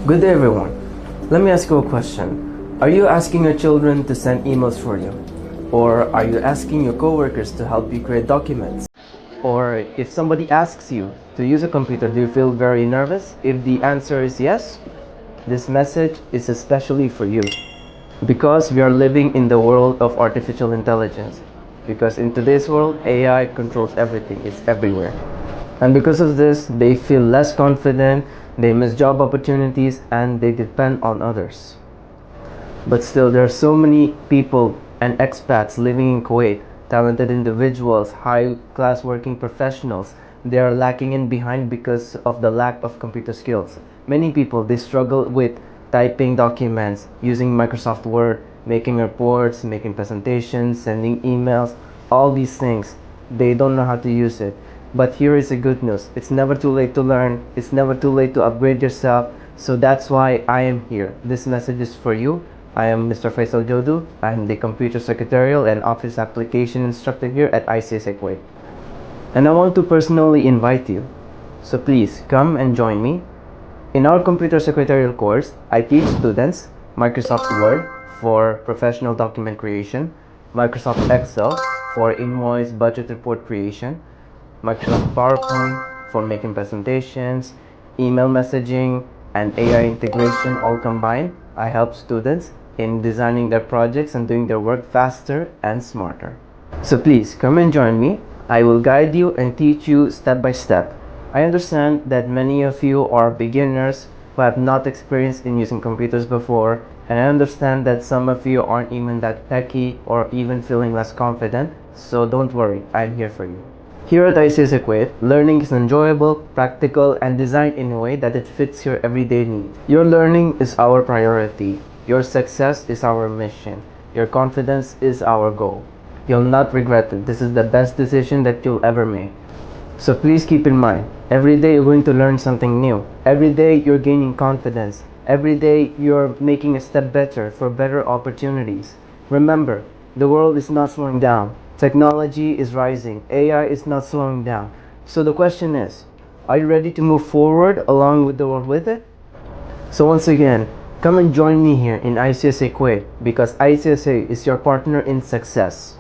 Good day, everyone. Let me ask you a question. Are you asking your children to send emails for you? Or are you asking your coworkers to help you create documents? Or if somebody asks you to use a computer, do you feel very nervous? If the answer is yes, this message is especially for you. Because we are living in the world of artificial intelligence. Because in today's world, AI controls everything, it's everywhere. And because of this, they feel less confident, they miss job opportunities, and they depend on others. But still, there are so many people and expats living in Kuwait, talented individuals, high-class working professionals. They are lacking in behind because of the lack of computer skills. Many people, they struggle with typing documents, using Microsoft Word, making reports, making presentations, sending emails, all these things. They don't know how to use it. But here is the good news. It's never too late to learn. It's never too late to upgrade yourself. So that's why I am here. This message is for you. I am Mr. Faisal Jodu. I'm the Computer Secretarial and Office Application Instructor here at ICSA Kuwait. And I want to personally invite you. So please come and join me. In our Computer Secretarial course, I teach students Microsoft Word for professional document creation, Microsoft Excel for invoice budget report creation, Microsoft PowerPoint for making presentations, email messaging, and AI integration all combined. I help students in designing their projects and doing their work faster and smarter. So please come and join me. I will guide you and teach you step by step. I understand that many of you are beginners who have not experienced in using computers before, and I understand that some of you aren't even that techy or even feeling less confident, so don't worry, I'm here for you. Here at ICSA Kuwait, learning is enjoyable, practical, and designed in a way that it fits your everyday needs. Your learning is our priority. Your success is our mission. Your confidence is our goal. You'll not regret it. This is the best decision that you'll ever make. So please keep in mind, every day you're going to learn something new. Every day you're gaining confidence. Every day you're making a step better for better opportunities. Remember, the world is not slowing down. Technology is rising. AI is not slowing down. So the question is, are you ready to move forward along with the world with it? So once again, come and join me here in ICSA Kuwait because ICSA is your partner in success.